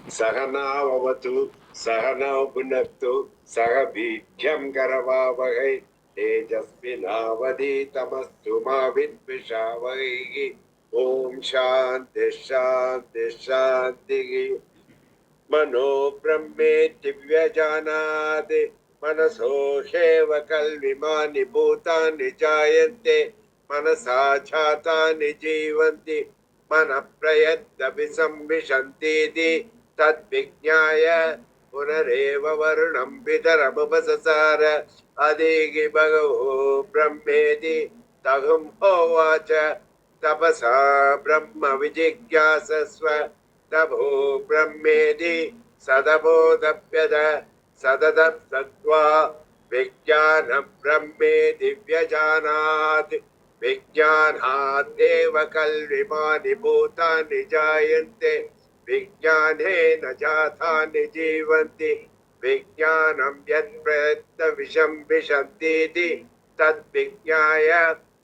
Sahanavavatu, Sahanav Punaktu, Sahabhikyam Karavavahai, Tejasvinavadi Tamastu Mavidvishavai. Om Shanti Shanti Shanti. Mano Brahme Divyajanade, Manaso Sheva Kalvimani Bhutani Jayante, Manasa Chatani Jivanti, Manaprayadda Visambhishanti, Tad Vijnaya, Punareva Varunam Pitarabhasasara, Adigi Bhagavu Brahmedi, Tagum Hovacha, Tapasa Brahma Vijigyasasva, Tabo Brahmedi Sadabodapyada Sadadap Sattva Vijnana Brahmedi Vyajanat Vijnanat Eva Kalvimani Bhutani Jayante Vijnanena Jathani Jivanti Vijnanam Yadprayatna Visham Vishanti Tad Vijnaya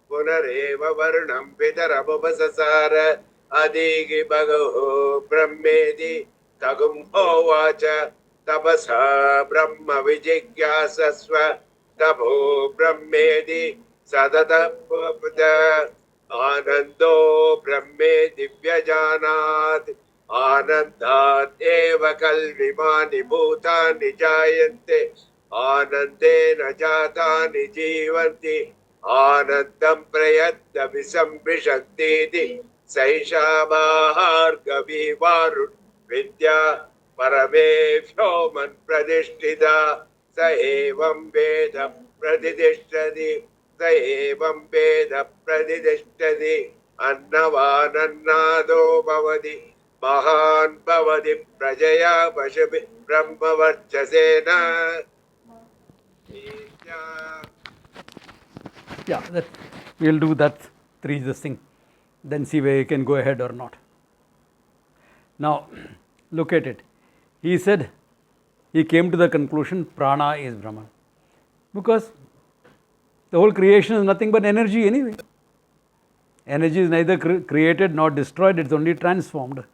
Punareva Varnam Pitarabhasasara Adigi Bhagavu Brahmedi Tagum Hovacha Tapasa Brahma Vijigyasasva Tabo Brahmedi Sadatapada Anando Brahmedi Vyajanat Anandat Eva Kalvimani Bhutani Jayante Anandena Jatani Jivanti Anandam Prayatna Visambhishanti Saishabhargavi Varun Vidya Paramevyo Man Pradishtita Saevam Veda Pradidishtadi Saevam Veda Pradidishtadi Annavanannado Bhavati Mahan Bhavati Prajaya Vashabi Brahmavarchasena. Yeah, that we'll do that three this thing, then see where you can go ahead or not. Now, look at it. He said, he came to the conclusion prana is Brahman, because the whole creation is nothing but energy anyway. Energy is neither created nor destroyed, it's only transformed.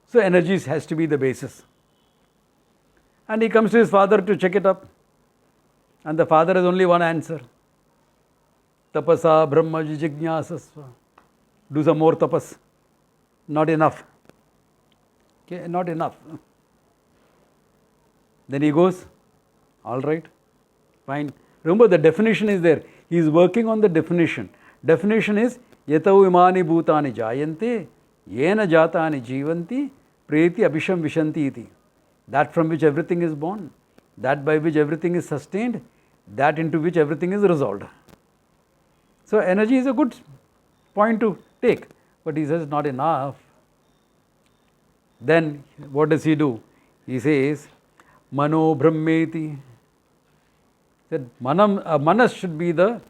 So energy has to be the basis. And he comes to his father to check it up, and the father has only one answer: tapasa brahma jignasasva. Do some more tapas. Not enough. Okay, not enough. Then he goes, all right, fine. Remember, the definition is there. He is working on the definition. Definition is yatau imani bhutani jayante yena jatani jivanti preti abhisham vishanti iti. That from which everything is born, that by which everything is sustained, that into which everything is resolved. So energy is a good point to take, but he says not enough. Then what does he do? He says, Mano Brahmeti. That Manas should be the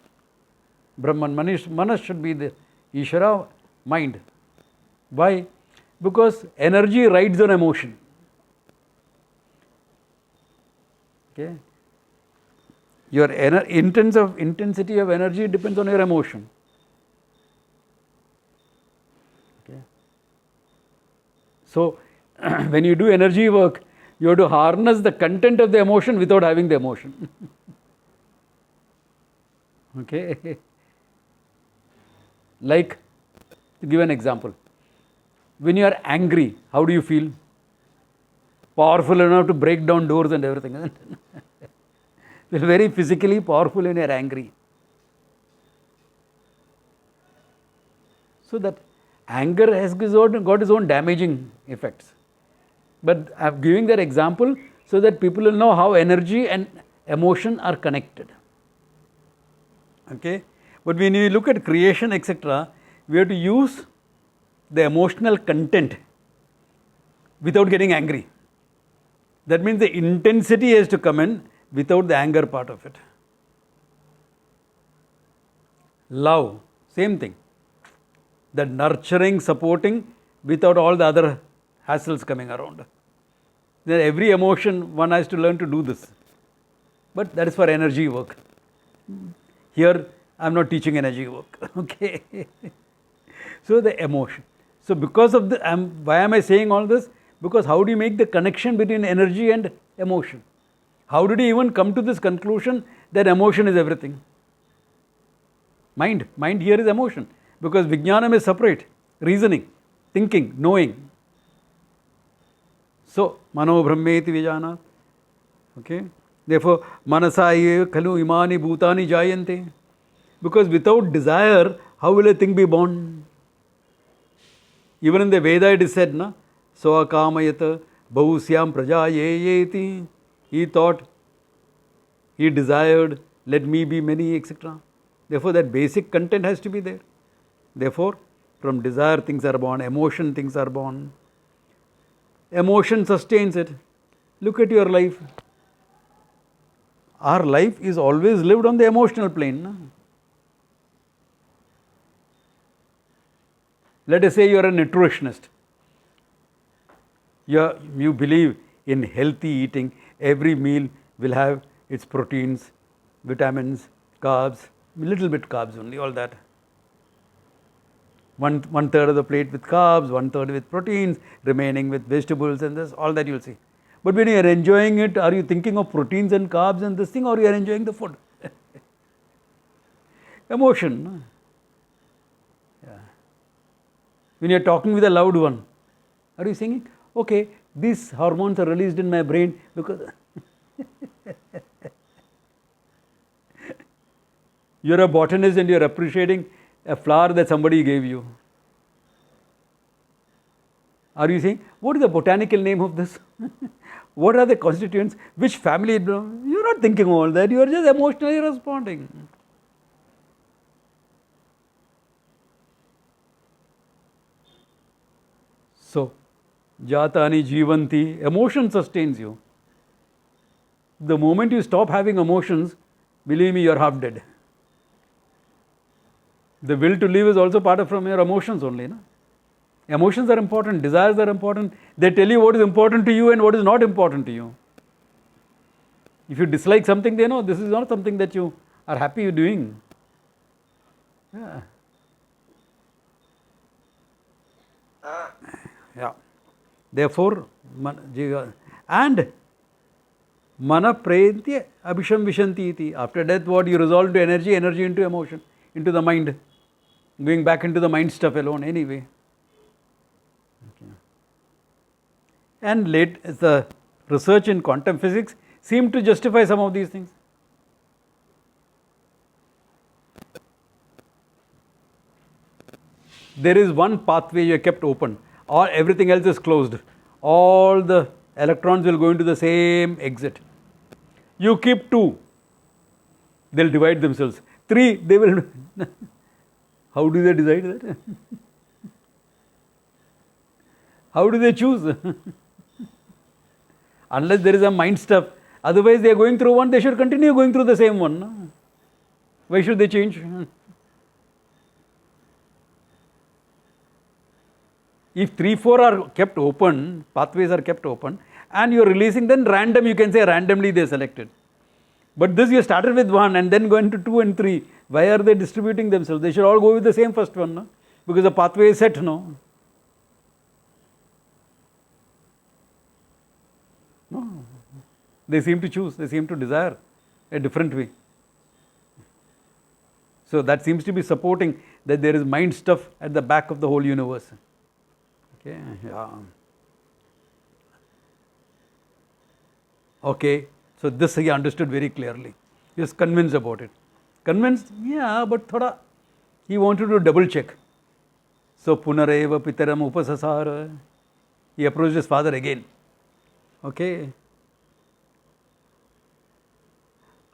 Brahman, Manas should be the Ishvara, mind. Why? Because energy rides on emotion. Okay? Your intensity of energy depends on your emotion. Okay? So, when you do energy work, you have to harness the content of the emotion without having the emotion. Okay? Like, to give an example, when you are angry, how do you feel? Powerful enough to break down doors and everything, isn't it? You're very physically powerful when you are angry. So that anger has got its own damaging effects. But I'm giving that example so that people will know how energy and emotion are connected. Okay? But when you look at creation, etc., we have to use the emotional content without getting angry. That means the intensity has to come in without the anger part of it. Love, same thing. The nurturing, supporting without all the other hassles coming around. Then every emotion, one has to learn to do this. But that is for energy work. Here, I am not teaching energy work. Okay. So the emotion. So because of the, why am I saying all this? Because how do you make the connection between energy and emotion? How did he even come to this conclusion that emotion is everything? Mind here is emotion. Because Vijnanam is separate, reasoning, thinking, knowing. So, Mano Brahmeti Vijana. Okay? Therefore, Manasa Khalu Imani Bhutani Jayante. Because without desire, how will a thing be born? Even in the Veda it is said, na? Svakamayata Bahusyam Prajayeti. He thought, he desired, let me be many, etc. Therefore, that basic content has to be there. Therefore, from desire things are born, emotion things are born. Emotion sustains it. Look at your life. Our life is always lived on the emotional plane. Na? Let us say you are a nutritionist. You believe in healthy eating. Every meal will have its proteins, vitamins, carbs, little bit carbs only, all that. One third of the plate with carbs, 1/3 with proteins, remaining with vegetables and this, all that you'll see. But when you are enjoying it, are you thinking of proteins and carbs and this thing, or you are enjoying the food? Emotion. No? Yeah. When you are talking with a loved one, are you singing? Okay, these hormones are released in my brain because you are a botanist and you are appreciating a flower that somebody gave you. Are you saying, what is the botanical name of this? What are the constituents? Which family? You are not thinking all that. You are just emotionally responding. So, Jatani Jivanti, emotion sustains you. The moment you stop having emotions, believe me, you are half dead. The will to live is also part of from your emotions only. No? Emotions are important, desires are important. They tell you what is important to you and what is not important to you. If you dislike something, they know this is not something that you are happy doing. Yeah. Yeah. Therefore, and mana prayantya abhisham vishanti iti. After death, what you resolve to energy, energy into emotion, into the mind. Going back into the mind stuff alone anyway. Okay. And late the research in quantum physics seemed to justify some of these things. There is one pathway you are kept open, or everything else is closed. All the electrons will go into the same exit. You keep 2, they'll divide themselves. 3, they will. How do they decide that? How do they choose? Unless there is a mind stuff. Otherwise, they are going through one, they should continue going through the same one. No? Why should they change? If 3, 4 are kept open, pathways are kept open, and you are releasing, then random, you can say randomly they are selected. But this you started with 1 and then go into 2 and 3. Why are they distributing themselves? They should all go with the same first one, no? Because the pathway is set, no? No. They seem to choose, they seem to desire a different way. So that seems to be supporting that there is mind stuff at the back of the whole universe. Okay, yeah. Okay, so this he understood very clearly. He was convinced about it. Convinced, yeah, but thoda, he wanted to double check. So Punareva Pitaram Upasasara. He approached his father again. Okay.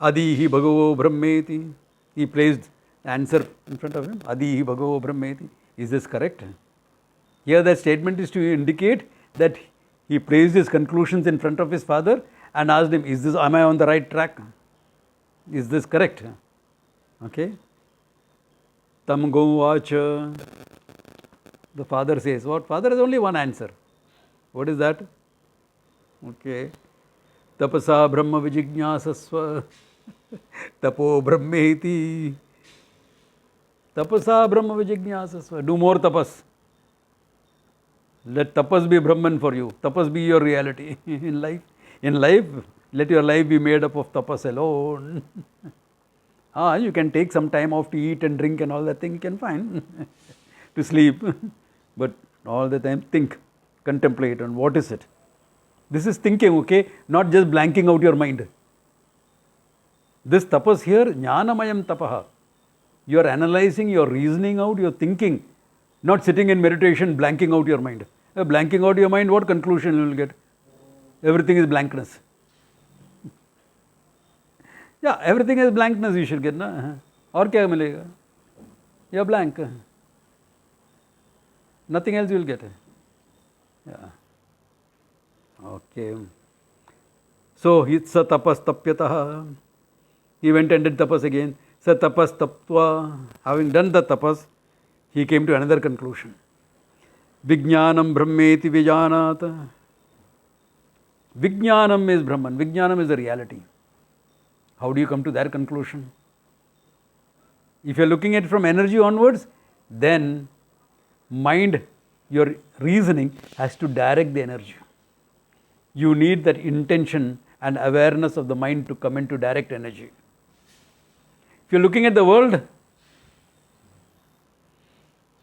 Adihi Bhagavo Brahmeti. He placed the answer in front of him. Adihi Bhagavo Brahmeti. Is this correct? Here that statement is to indicate that he placed his conclusions in front of his father and asked him, am I on the right track? Is this correct? Okay. Tam Govacha. The father says, what? Father has only one answer. What is that? Okay. Tapasa Brahma Vijijñāsasva. Tapo Brahmeti. Tapasa Brahma Vijijñāsasva. Do more tapas. Let tapas be Brahman for you. Tapas be your reality in life. In life, let your life be made up of tapas alone. You can take some time off to eat and drink and all that thing you can find. To sleep. But all the time think, contemplate on what is it. This is thinking, okay? Not just blanking out your mind. This tapas here, jnanamayam tapaha. You are analyzing, you are reasoning out, you are thinking. Not sitting in meditation, blanking out your mind. Blanking out your mind, what conclusion you will get? Everything is blankness. Yeah, everything is blankness you should get. Na? और क्या मिलेगा? You are blank. Nothing else you will get. Yeah. Okay. So, sa tapas tapyataha. He went and did tapas again. Sa tapas taptva. Having done the tapas, he came to another conclusion. Vijnanam brahmeti vijanata. Vijnanam is Brahman. Vijnanam is the reality. How do you come to that conclusion? If you are looking at it from energy onwards, then mind, your reasoning has to direct the energy. You need that intention and awareness of the mind to come into direct energy. If you are looking at the world,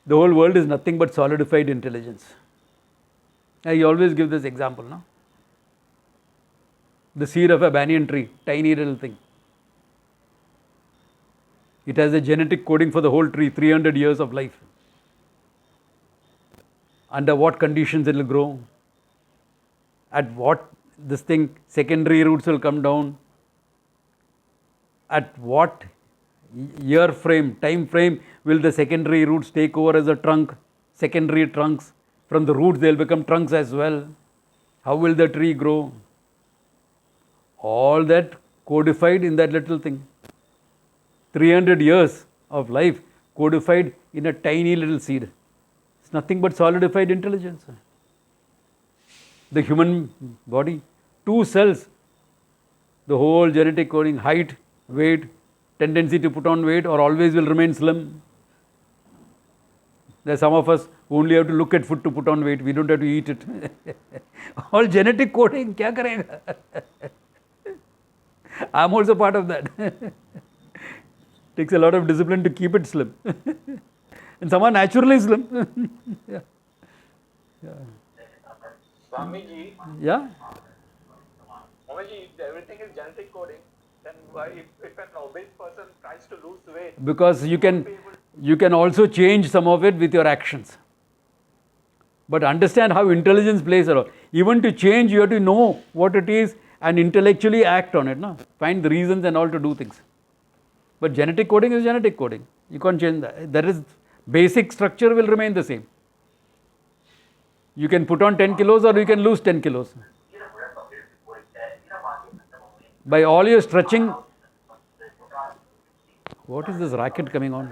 the whole world is nothing but solidified intelligence. I always give this example. No? The seed of a banyan tree, tiny little thing. It has a genetic coding for the whole tree, 300 years of life. Under what conditions it will grow, at what this thing, secondary roots will come down, at what year frame, time frame will the secondary roots take over as a trunk, secondary trunks, from the roots they will become trunks as well. How will the tree grow? All that codified in that little thing. 300 years of life codified in a tiny little seed. It's nothing but solidified intelligence. The human body, 2 cells, the whole genetic coding, height, weight, tendency to put on weight or always will remain slim. There are some of us who only have to look at food to put on weight, we don't have to eat it. All genetic coding, kya karega? I'm also part of that. Takes a lot of discipline to keep it slim. And some are naturally slim. Yeah. Yeah. Swamiji, Yeah. Swamiji, if everything is genetic coding, then why if an obese person tries to lose weight? Because you can also change some of it with your actions. But understand how intelligence plays a role. Even to change, you have to know what it is and intellectually act on it. No? Find the reasons and all to do things. But genetic coding is genetic coding. You can't change that. That is, basic structure will remain the same. You can put on 10 kilos or you can lose 10 kilos. By all your stretching. What is this racket coming on?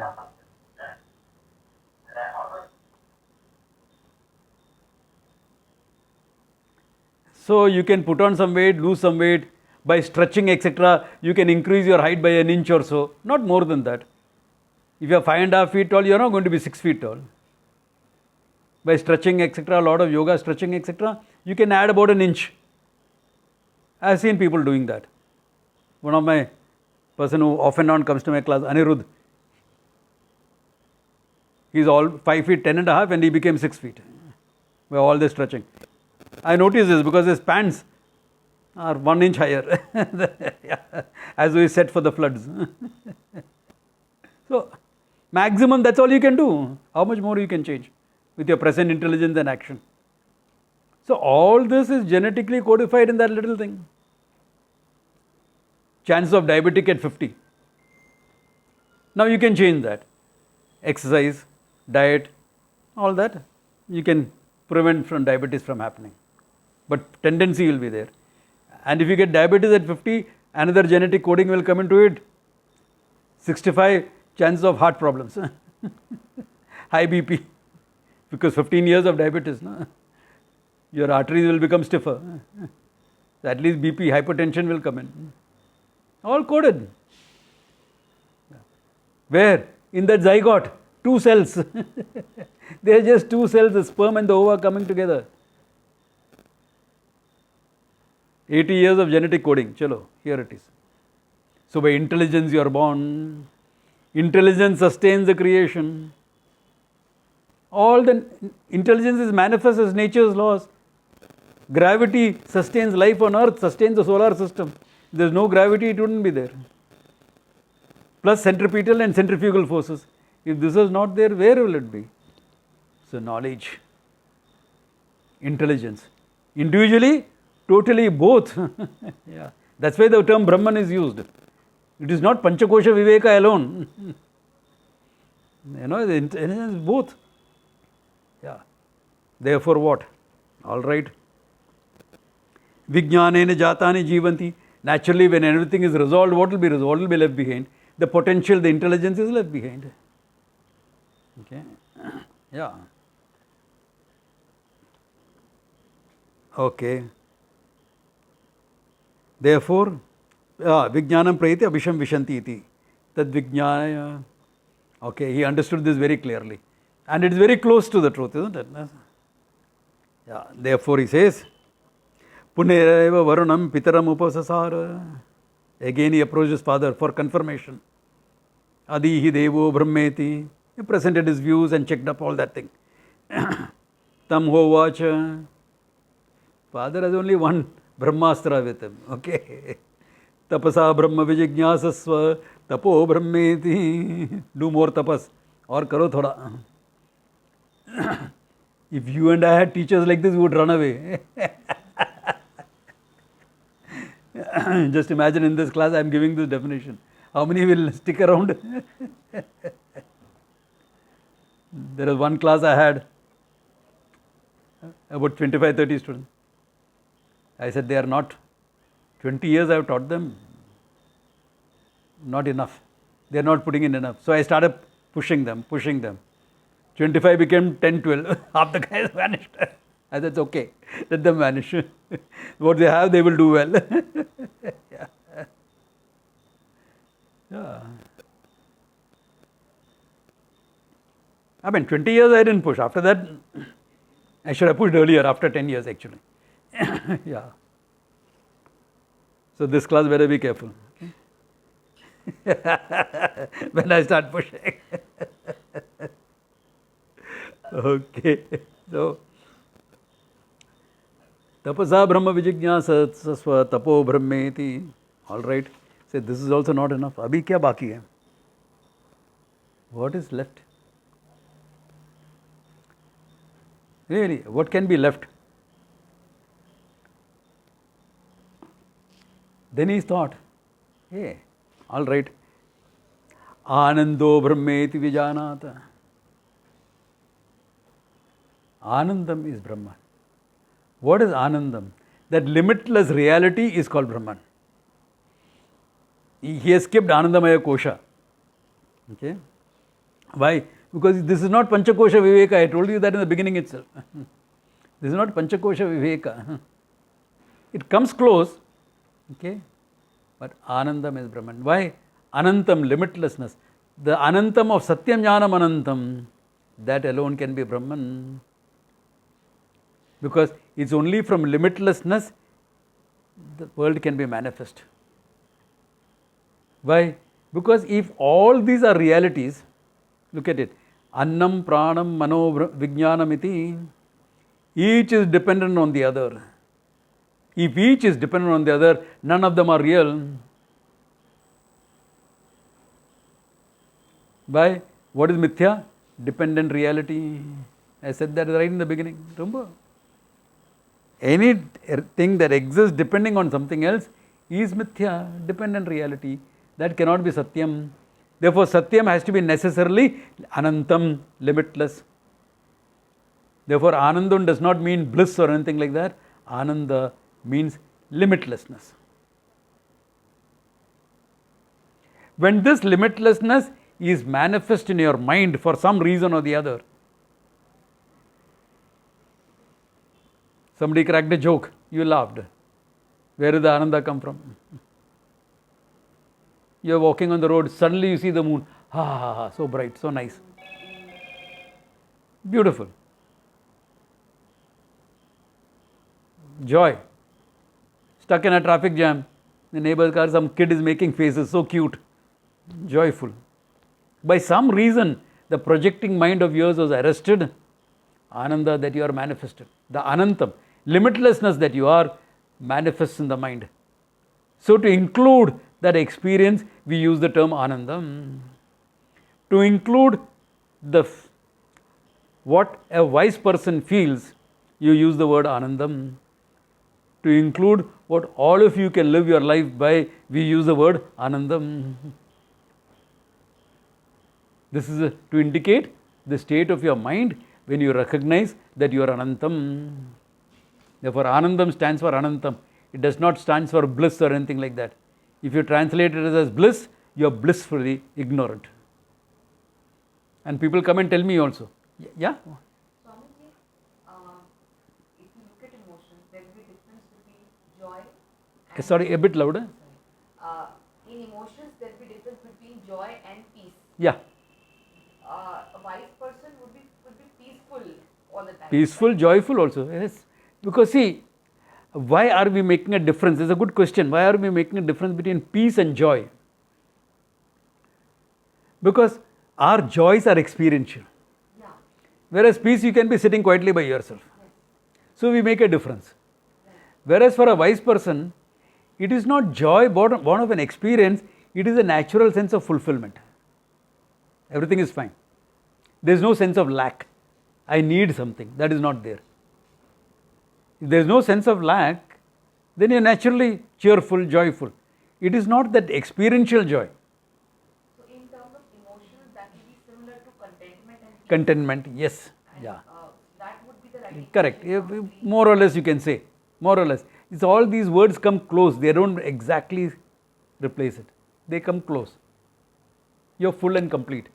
So you can put on some weight, lose some weight. By stretching, etc., you can increase your height by an inch or so. Not more than that. If you are 5.5 feet tall, you are not going to be 6 feet tall. By stretching, etc., a lot of yoga stretching, etc., you can add about an inch. I have seen people doing that. One of my person who off and on comes to my class, Anirudh. He's all 5 feet 10.5 and he became 6 feet by all this stretching. I noticed this because his pants are 1 inch higher as we set for the floods. So, maximum, that's all you can do. How much more you can change with your present intelligence and action? So, all this is genetically codified in that little thing. Chance of diabetic at 50. Now, you can change that. Exercise, diet, all that. You can prevent from diabetes from happening. But tendency will be there. And if you get diabetes at 50, another genetic coding will come into it. 65 chances of heart problems. High BP. Because 15 years of diabetes. No? Your arteries will become stiffer. So at least BP, hypertension will come in. All coded. Where? In that zygote. two cells. They are just two cells, the sperm and the ova coming together. 80 years of genetic coding. Chalo, here it is. So by intelligence you are born. Intelligence sustains the creation. All the intelligence is manifest as nature's laws. Gravity sustains life on earth, sustains the solar system. If there is no gravity, it wouldn't be there. Plus centripetal and centrifugal forces. If this is not there, where will it be? So knowledge, intelligence. Individually, totally both. Yeah. That's why the term Brahman is used. It is not Panchakosha Viveka alone. The intelligence is both. Yeah. Therefore what? All right. Vijnanena jatani jivanti. Naturally, when everything is resolved, what will be resolved? What will be left behind? The potential, the intelligence is left behind. Okay. Yeah. Okay. Therefore, Vijnanam prayati abhisham vishanti iti. Tad Vijnanaya. Okay, he understood this very clearly. And it is very close to the truth, isn't it? Yeah. Therefore, he says, Punereva varunam pitaram upasasara. Again, he approached his father for confirmation. Adihi devo brahmeti. He presented his views and checked up all that thing. Tam hovacha. Father has only one Brahmastra with him. Okay. Tapasa Brahma Vijijñāsasva Tapo Brahmeti. Do more tapas. Or karo thoda. If you and I had teachers like this, we would run away. Just imagine in this class I am giving this definition. How many will stick around? There was one class I had, about 25-30 students. I said, they are not, 20 years I have taught them, not enough. They are not putting in enough. So I started pushing them. 25 became 10, 12. Half the guys vanished. I said, it's okay. Let them vanish. What they have, they will do well. Yeah. Yeah. I mean, 20 years I didn't push. After that, I should have pushed earlier, after 10 years actually. Yeah. So this class better be careful. Okay? When I start pushing. Okay. So, Tapasa Brahma Vijijñāsa Sasva Tapo Brahmeti. All right. Say, this is also not enough. Abhi kya baki hai? What is left? Really, what can be left? Then he thought, hey, all right. Anando Brahmeti Vijanata. Anandam is Brahman. What is Anandam? That limitless reality is called Brahman. He has skipped Anandamaya Kosha. Okay? Why? Because this is not Panchakosha Viveka. I told you that in the beginning itself. This is not Panchakosha Viveka. It comes close. Okay? But Anandam is Brahman. Why? Anantam, limitlessness. The Anantam of Satyam Jnanam Anantam, that alone can be Brahman. Because it's only from limitlessness the world can be manifest. Why? Because if all these are realities, look at it. Annam, Pranam, Mano, Vijnanam iti. Each is dependent on the other. If each is dependent on the other, none of them are real. Why? What is Mithya? Dependent reality. I said that right in the beginning. Remember? Anything that exists depending on something else is Mithya, dependent reality. That cannot be Satyam. Therefore, Satyam has to be necessarily Anantam, limitless. Therefore, Anandam does not mean bliss or anything like that. Ananda means limitlessness. When this limitlessness is manifest in your mind for some reason or the other, somebody cracked a joke, you laughed. Where did the Ananda come from? You are walking on the road, suddenly you see the moon. So bright, so nice. Beautiful. Joy. Stuck in a traffic jam. The neighbor's car, some kid is making faces, so cute. Joyful. By some reason, the projecting mind of yours was arrested. Ananda that you are manifested. The Anantam, limitlessness that you are, manifests in the mind. So to include that experience, we use the term Anandam. To include what a wise person feels, you use the word Anandam. To include what all of you can live your life by, we use the word Anandam. This is to indicate the state of your mind when you recognize that you are Anantam. Therefore, Anandam stands for Anantam. It does not stand for bliss or anything like that. If you translate it as bliss, you are blissfully ignorant. And people come and tell me also. Yeah? Swamiji, if you look at emotions, there will be a difference between joy and Sorry, a bit louder. in emotions, there will be difference between joy and peace. Yeah. A wise person would be peaceful all the time. Peaceful, joyful also. Yes. Because see, why are we making a difference? It's a good question. Why are we making a difference between peace and joy? Because our joys are experiential. Yeah. Whereas peace, you can be sitting quietly by yourself. Yes. So we make a difference. Yes. Whereas for a wise person, it is not joy born of an experience, it is a natural sense of fulfillment. Everything is fine. There is no sense of lack. I need something. That is not there. If there is no sense of lack, then you are naturally cheerful, joyful. It is not that experiential joy. So in terms of emotions, that will be similar to contentment and peace. Contentment, yes. And, Yeah. that would be the right Correct. equation of More or less you can say. More or less. It's all these words come close. They don't exactly replace it. They come close. You're full and complete.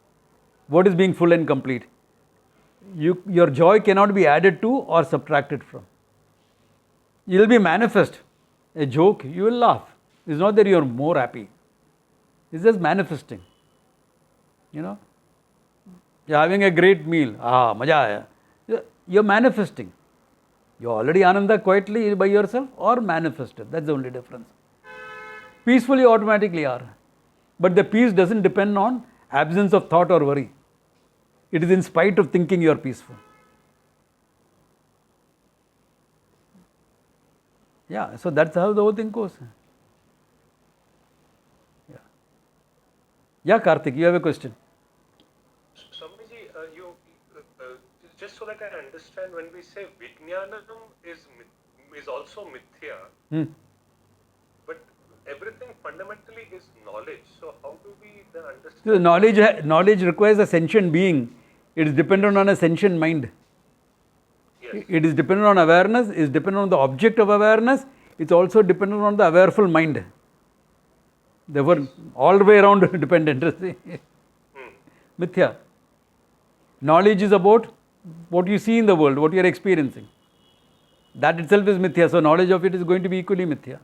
What is being full and complete? Your joy cannot be added to or subtracted from. You will be manifest. A joke, you will laugh. It's not that you are more happy. It's just manifesting. You know, you're having a great meal. Maja aaya. You're manifesting. You're already Ananda quietly by yourself or manifested. That's the only difference. Peaceful you automatically are. But the peace doesn't depend on absence of thought or worry. It is in spite of thinking you are peaceful. Yeah, so that's how the whole thing goes. Yeah, Karthik, you have a question. Swamiji, just so that I understand, when we say Vijnanam is also mithya, but everything fundamentally is knowledge. So how do we then understand? So knowledge requires a sentient being. It is dependent on a sentient mind. Yes. It is dependent on awareness, it is dependent on the object of awareness, it's also dependent on the awareful mind. They were all the way around dependent. Mithya. Knowledge is about what you see in the world, what you are experiencing. That itself is mithya, so knowledge of it is going to be equally mithya.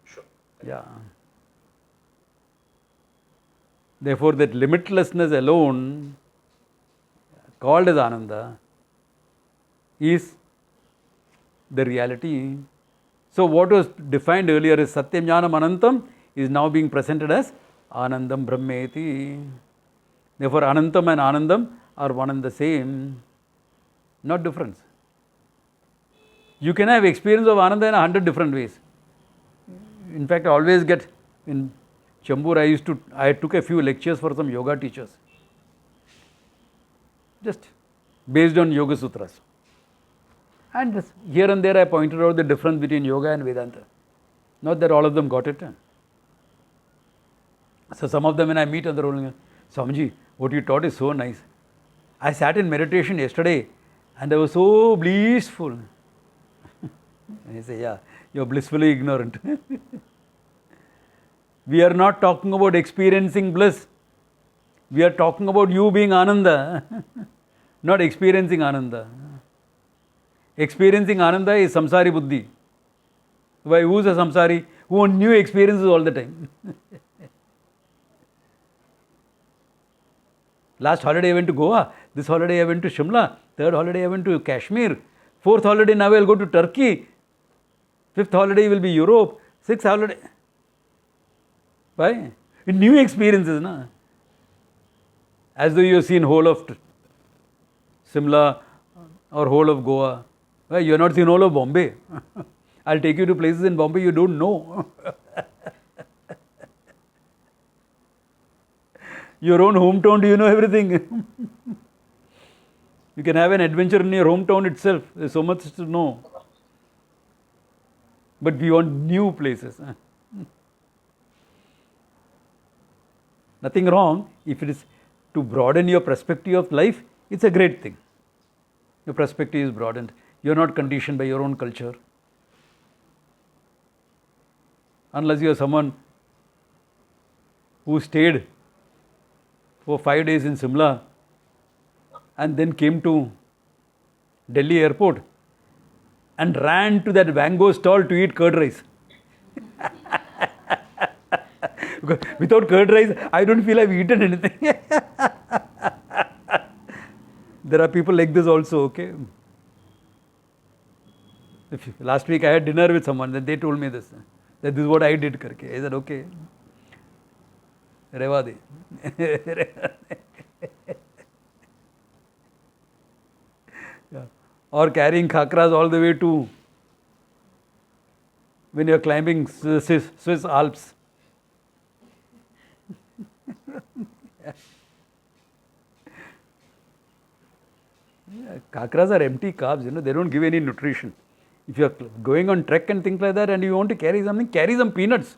Sure. Yeah. Therefore, that limitlessness alone, called as Ananda, is the reality. So what was defined earlier as Satyam Jnanam Anantam is now being presented as Anandam Brahmeti. Therefore, Anantam and Anandam are one and the same, not difference. You can have experience of Ananda in 100 different ways. In fact, I always get in Chambur, I took a few lectures for some yoga teachers, just based on Yoga Sutras. And here and there I pointed out the difference between yoga and Vedanta. Not that all of them got it. So some of them when I meet on the road, Swamiji, what you taught is so nice. I sat in meditation yesterday and I was so blissful. And I say, yeah, you're blissfully ignorant. We are not talking about experiencing bliss. We are talking about you being Ananda, not experiencing Ananda. Experiencing Ananda is samsari buddhi. Why, who's a samsari? Who wants new experiences all the time? Last holiday I went to Goa. This holiday I went to Shimla. Third holiday I went to Kashmir. Fourth holiday now I'll go to Turkey. Fifth holiday will be Europe. Sixth holiday. Why? New experiences, na? As though you have seen whole of Simla or whole of Goa. Well, you have not seen whole of Bombay. I'll take you to places in Bombay you don't know. Your own hometown, do you know everything? You can have an adventure in your hometown itself. There's so much to know. But we want new places. Nothing wrong. If it is to broaden your perspective of life, it's a great thing. Your perspective is broadened. You're not conditioned by your own culture. Unless you are someone who stayed for 5 days in Simla and then came to Delhi airport and ran to that Vango stall to eat curd rice. Without curd rice, I don't feel I've eaten anything. There are people like this also, okay? Last week I had dinner with someone, then they told me this. That this is what I did. Karke. I said, okay. Reva de. Yeah. Or carrying khakras all the way to when you are climbing Swiss Alps. Yeah, khakras are empty carbs, they don't give any nutrition. If you are going on trek and things like that and you want to carry something, carry some peanuts,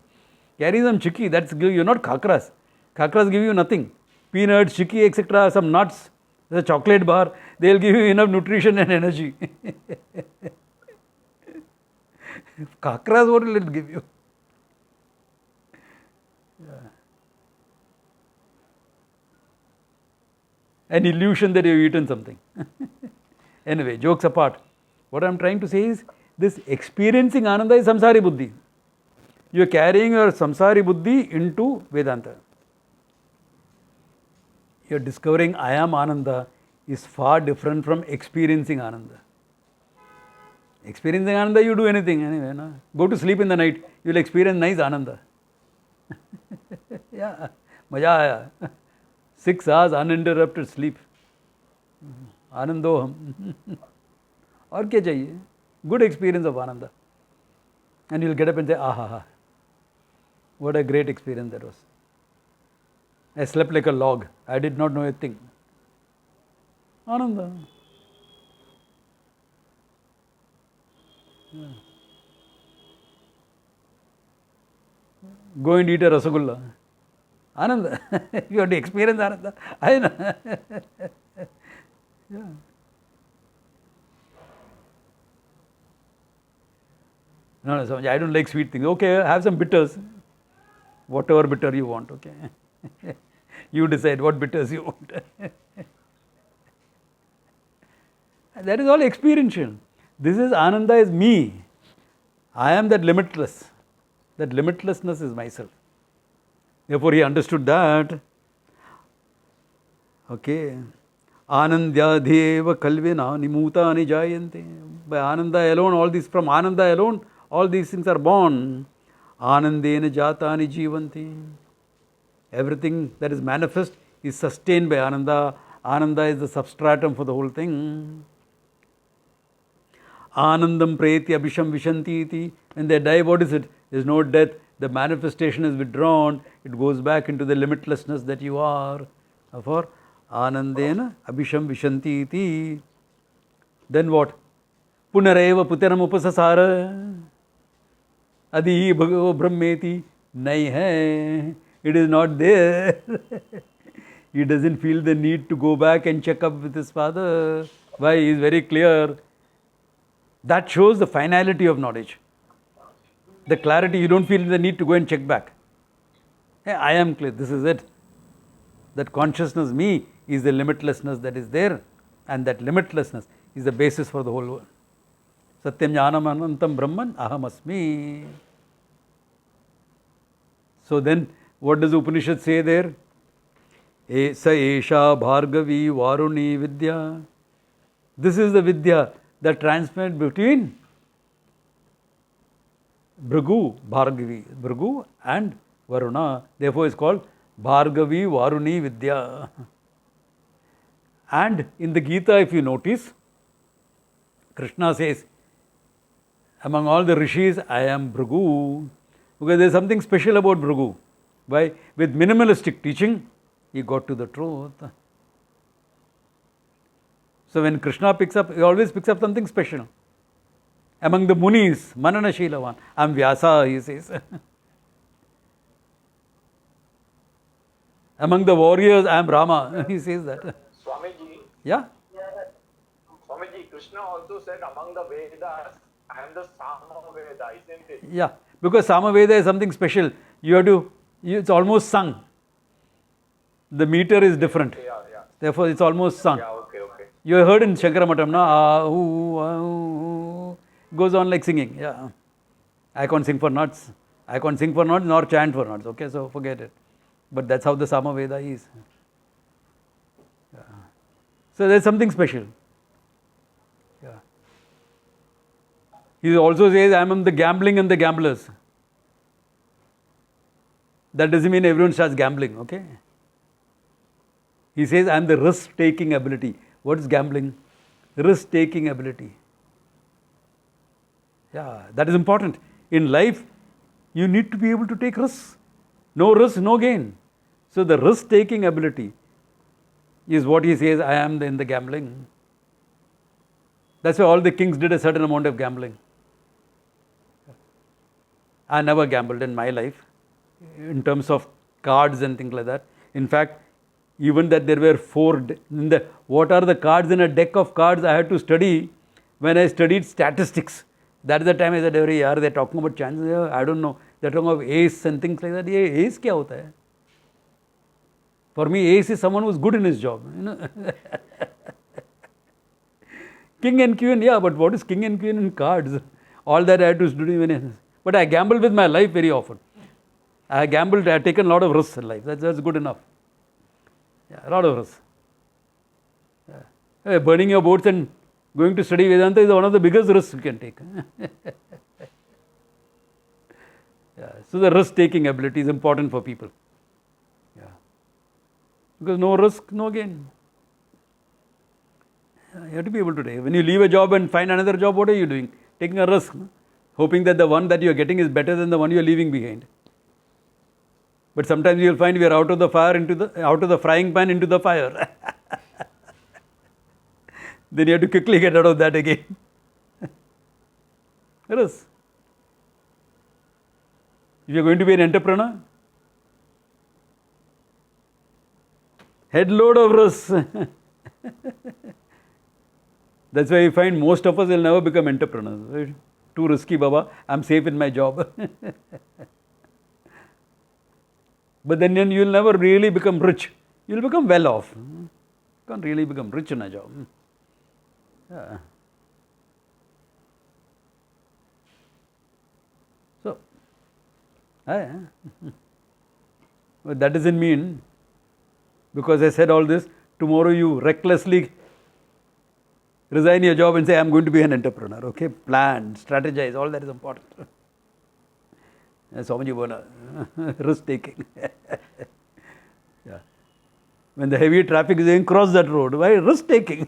carry some chikki, that's give you, not khakras. Khakras give you nothing. Peanuts, chikki, etc., some nuts, the chocolate bar, they'll give you enough nutrition and energy. Khakras, what will it give you? Yeah. An illusion that you've eaten something. Anyway, jokes apart. What I'm trying to say is, this experiencing Ananda is samsari buddhi. You are carrying your samsari buddhi into Vedanta. You are discovering I am Ananda is far different from experiencing Ananda. Experiencing Ananda, you do anything anyway. No? Go to sleep in the night, you will experience nice Ananda. Yeah, maja aaya. 6 hours uninterrupted sleep. Anando hum. और क्या चाहिए? Good experience of Ananda. And you'll get up and say, ah, what a great experience that was. I slept like a log. I did not know a thing. Ananda. Yeah. Go and eat a rasagulla. Ananda. You have to experience Ananda. I know. Yeah. No, I don't like sweet things. Okay, have some bitters. Whatever bitter you want, okay. You decide what bitters you want. That is all experiential. This is Ananda is me. I am that limitless. That limitlessness is myself. Therefore, he understood that. Okay. Anandyadheva kalvina nimutani jayante. By Ananda alone, all these, from Ananda alone, all these things are born. Anandena jatani jivanti. Everything that is manifest is sustained by Ananda. Ananda is the substratum for the whole thing. Anandam preti abhisham vishanti iti. When they die, what is it? There is no death. The manifestation is withdrawn. It goes back into the limitlessness that you are. Therefore, Anandena abhisham vishanti iti. Then what? Punareva puteram upasasara. Adi bhagavo brahmeti. Nahi hai. It is not there. He doesn't feel the need to go back and check up with his father. Why? He is very clear. That shows the finality of knowledge. The clarity, you don't feel the need to go and check back. Hey, I am clear, this is it. That consciousness, me, is the limitlessness that is there, and that limitlessness is the basis for the whole world. Satyam jnanam anantam brahman aham asmi. So then, what does the Upanishad say there? Sa Esha Bhargavi Varuni Vidya. This is the Vidya that transmits between Bhrigu, Bhargavi, Bhrigu and Varuna. Therefore, it's called Bhargavi Varuni Vidya. And in the Gita, if you notice, Krishna says, among all the rishis, I am Bhrigu. Because there is something special about Bhrigu. Why? With minimalistic teaching, he got to the truth. So when Krishna picks up, he always picks up something special. Among the Munis, Manana Shilavan, I am Vyasa, he says. Among the warriors, I am Rama, he says that. Swamiji, Yeah? Swamiji, Krishna also said among the Vedas, I am the Sama Veda, isn't it? Yeah, because Samaveda is something special. You have to, it's almost sung. The meter is different. Yeah. Therefore, it's almost sung. Yeah, okay. You have heard in Shankaramatam, no? Goes on like singing. Yeah. I can't sing for nuts. I can't sing for nuts nor chant for nuts. Okay, so forget it. But that's how the Samaveda is. Yeah. So there's something special. Yeah. He also says, I am the gambling and the gamblers. That doesn't mean everyone starts gambling, okay? He says, I am the risk-taking ability. What is gambling? Risk-taking ability. Yeah, that is important. In life, you need to be able to take risks. No risk, no gain. So the risk-taking ability is what he says, I am in the gambling. That's why all the kings did a certain amount of gambling. I never gambled in my life in terms of cards and things like that. In fact, even that there were what are the cards in a deck of cards I had to study when I studied statistics. That is the time I said, every year they're talking about chances. I don't know. They're talking about ace and things like that. Ace kya hota hai? For me, ace is someone who's good in his job. You know? King and queen, yeah, but what is king and queen in cards? All that I had to study. But I gambled with my life very often. I gambled, I have taken a lot of risks in life. That's good enough. Yeah, a lot of risks. Yeah. Burning your boats and going to study Vedanta is one of the biggest risks you can take. Yeah. So the risk-taking ability is important for people. Yeah. Because no risk, no gain. Yeah, you have to be able to take. When you leave a job and find another job, what are you doing? Taking a risk, no? Hoping that the one that you are getting is better than the one you are leaving behind. But sometimes you will find we are out of the frying pan into the fire. Then you have to quickly get out of that again. Yes. If you are going to be an entrepreneur, head load of risks. That's why you find most of us will never become entrepreneurs. Right? Too risky, Baba. I'm safe in my job. But then you will never really become rich. You will become well off. You can't really become rich in a job. Yeah. So, but that doesn't mean, because I said all this, tomorrow you recklessly resign your job and say, I'm going to be an entrepreneur. Okay, plan, strategize, all that is important. Swamiji Bona, risk taking. Yeah. When the heavy traffic is saying, cross that road. Why? Risk taking.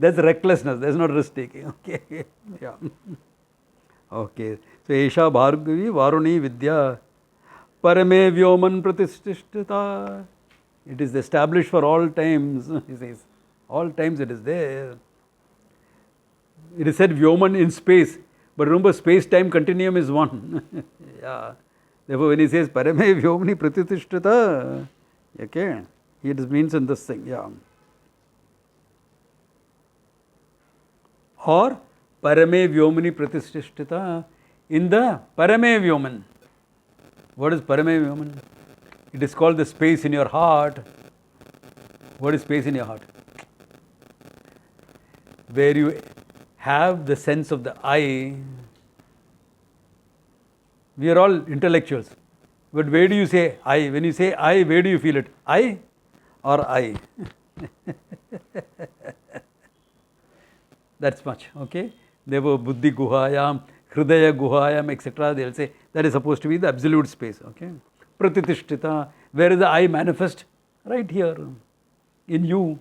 That's recklessness. That's not risk taking. Okay. Yeah. Okay. So, Esha Bhargavi Varuni Vidya Parame Vyoman Pratishtita. It is established for all times. He says, all times it is there. It is said Vyoman in space. But remember, space-time continuum is one. Yeah. Therefore, when he says Parame Vyomani Pratitishthita, okay, it means in this thing, yeah. Or Parame Vyomani Pratitishthita in the Parame Vyoman. What is Parame Vyoman? It is called the space in your heart. What is space in your heart? Where you have the sense of the I. We are all intellectuals. But where do you say I? When you say I, where do you feel it? I? or I. That's much, okay. Devo buddhi guhayam, hridaya guhayam, etc. They'll say that is supposed to be the absolute space, okay. Pratitishthita, where is the I manifest? Right here, in you.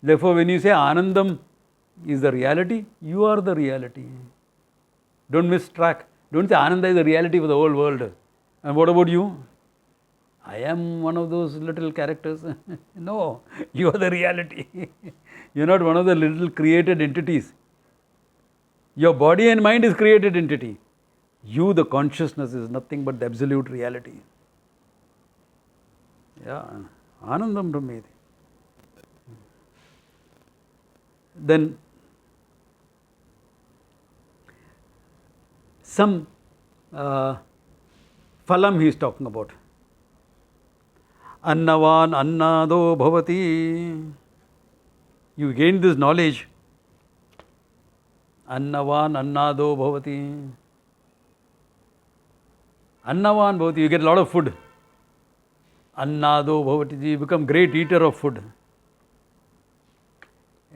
Therefore, when you say Anandam is the reality, you are the reality. Don't miss track. Don't say Ananda is the reality for the whole world. And what about you? I am one of those little characters. No, you are the reality. You're not one of the little created entities. Your body and mind is created entity. You, the consciousness, is nothing but the absolute reality. Yeah, Anandam Brahmeti. Then some phalam he is talking about. Annavan annado bhavati. You gain this knowledge. Annavan annado bhavati. Annavan bhavati, you get a lot of food. Annado bhavati, you become great eater of food.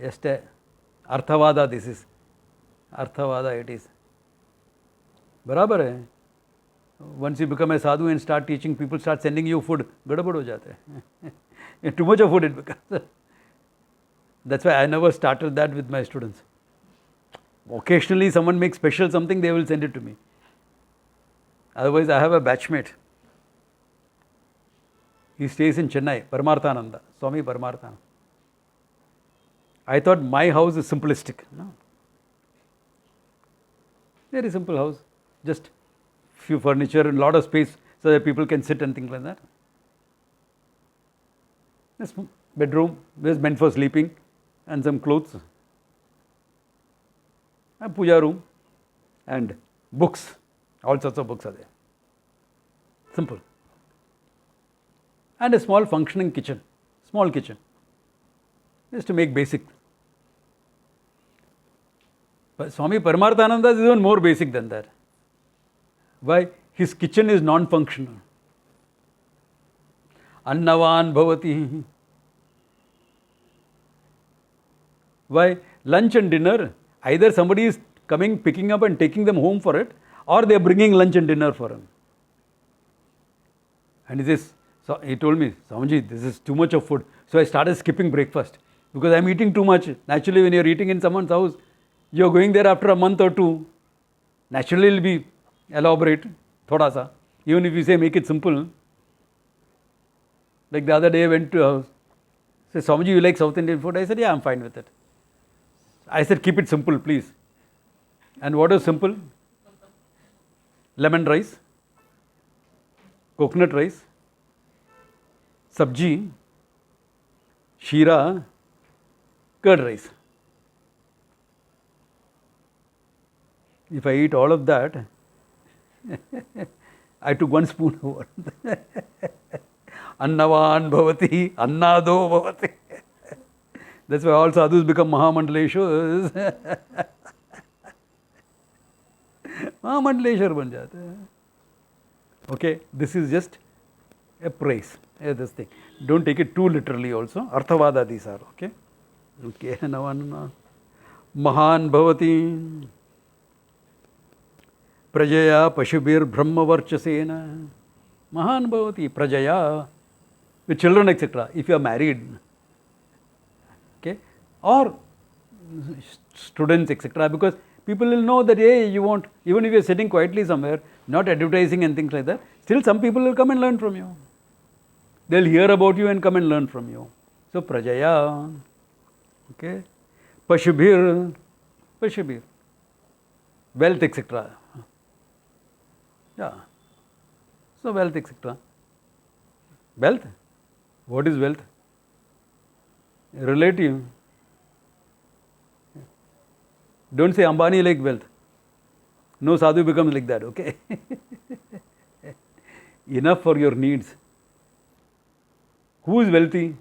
Just Arthavada this is. Arthavada it is. Barabar hai. Once you become a sadhu and start teaching, people start sending you food. Gadabad ho jata hai. Too much of food it becomes. That's why I never started that with my students. Occasionally someone makes special something, they will send it to me. Otherwise I have a batchmate. He stays in Chennai, Paramarthananda, Swami Paramarthananda. I thought my house is simplistic. No. Very simple house. Just few furniture and lot of space so that people can sit and things like that. This bedroom is meant for sleeping and some clothes. A puja room and books. All sorts of books are there. Simple. And a small functioning kitchen. Small kitchen. Just to make basic. But Swami Paramarthananda is even more basic than that. Why? His kitchen is non-functional. Annavan bhavati. Why? Lunch and dinner, either somebody is coming, picking up and taking them home for it, or they are bringing lunch and dinner for him. And he says, so he told me, Swamiji, this is too much of food. So I started skipping breakfast because I am eating too much. Naturally, when you are eating in someone's house, you are going there after a month or two. Naturally, it will be elaborate, thoda sa. Even if you say make it simple. Like the other day I went to a house. Said, Swamiji, you like South Indian food? I said, yeah, I'm fine with it. I said, keep it simple, please. And what is simple? Lemon rice, coconut rice, sabji, sheera, curd rice. If I eat all of that, I took one spoon over. Annavan bhavati, annado bhavati. That's why all sadhus become Mahamandaleshwars. Mahamandaleshwar ban jata hai. Okay, this is just a praise. This thing. Don't take it too literally also. Arthavada these are. Okay. Okay. Navan Mahan bhavati. Prajaya Pashubir Brahmavarchasena. Mahan bhavati. Prajaya. With children, etc. If you are married. Okay. Or students, etc. Because people will know that, hey, you won't, even if you are sitting quietly somewhere, not advertising and things like that, still some people will come and learn from you. They will hear about you and come and learn from you. So, Prajaya. Okay. Pashubir. Pashubir. Wealth, etc. Yeah. So, wealth, etc. Wealth? What is wealth? Relative. Don't say Ambani like wealth. No sadhu becomes like that, okay? Enough for your needs. Who is wealthy?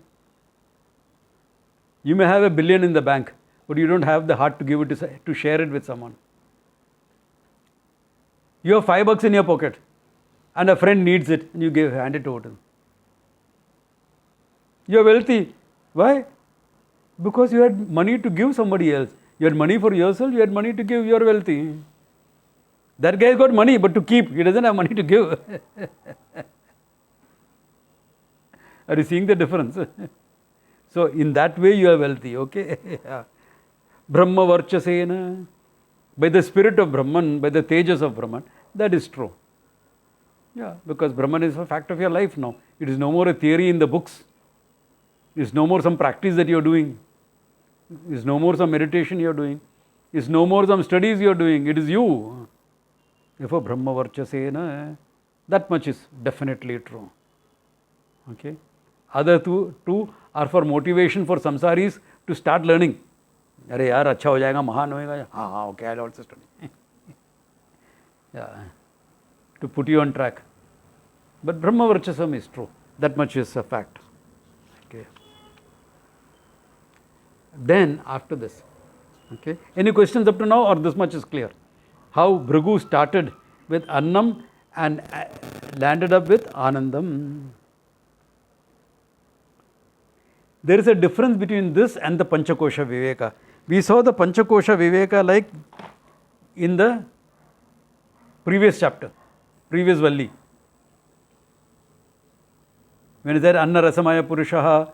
You may have $1 billion in the bank, but you don't have the heart to give it to share it with someone. You have $5 in your pocket and a friend needs it and you hand it over to him. You are wealthy. Why? Because you had money to give somebody else. You had money for yourself, you had money to give, you are wealthy. That guy got money, but to keep, he doesn't have money to give. Are you seeing the difference? So, in that way, you are wealthy, okay? Brahma Varchasena, by the spirit of Brahman, by the tejas of Brahman, that is true. Yeah, because Brahman is a fact of your life now. It is no more a theory in the books. It is no more some practice that you are doing. It is no more some meditation you are doing. It is no more some studies you are doing. It is you. Therefore, Brahma Varchasena, that much is definitely true. Okay. Other two are for motivation for samsaris to start learning. अरे यार अच्छा हो जाएगा महान होएगा हाँ हाँ okay I'll also study. Yeah, to put you on track. But Brahma Varchasam is true. That much is a fact. Okay. Then after this, okay. Any questions up to now, or this much is clear? How Bhrigu started with Annam and landed up with Anandam. There is a difference between this and the Panchakosha Viveka. We saw the Panchakosha Viveka like in the previous chapter, previous Valli. When it said Anna Rasamaya Purushaha,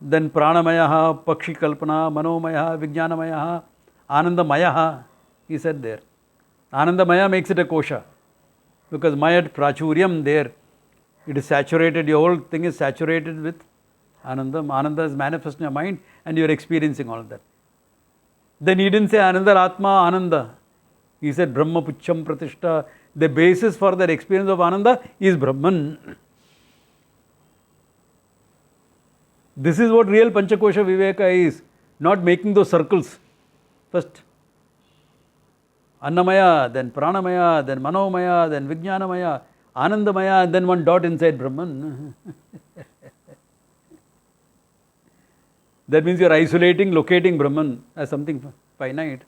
then Pranamayaha, Pakshi Kalpana, Manomaya, Vijnanamaya, Anandamaya, he said there. Anandamaya makes it a kosha because Mayat Prachuryam there, it is saturated, your whole thing is saturated with Anandam. Ananda is manifest in your mind and you are experiencing all of that. Then he didn't say Ananda Atma Ananda. He said Brahma Pucham Pratishta. The basis for that experience of Ananda is Brahman. This is what real Panchakosha Viveka is. Not making those circles. First Annamaya, then Pranamaya, then Manomaya, then Vijnanamaya, Anandamaya, and then one dot inside Brahman. That means you are isolating, locating Brahman as something finite.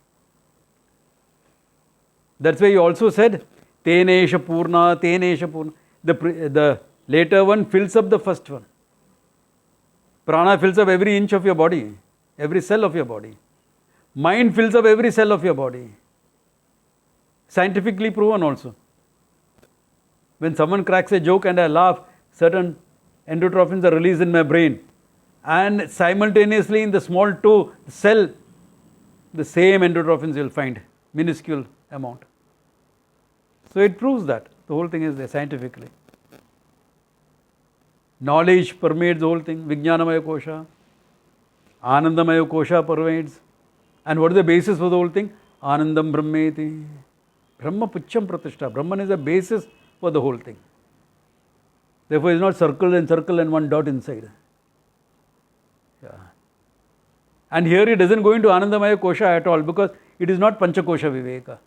That's why you also said, Tenesha Purna, Tenesha Purna. The later one fills up the first one. Prana fills up every inch of your body, every cell of your body. Mind fills up every cell of your body. Scientifically proven also. When someone cracks a joke and I laugh, certain endotrophins are released in my brain. And simultaneously in the small toe cell, the same endotrophins you will find, minuscule amount. So it proves that. The whole thing is there scientifically. Knowledge permeates the whole thing. Vijnanamaya kosha, Anandamaya kosha pervades. And what is the basis for the whole thing? Anandam Brahmeti. Brahma Pucham Pratishta. Brahman is the basis for the whole thing. Therefore, it is not circle and one dot inside. Yeah. And here it doesn't go into Anandamaya kosha at all because it is not Panchakosha Viveka.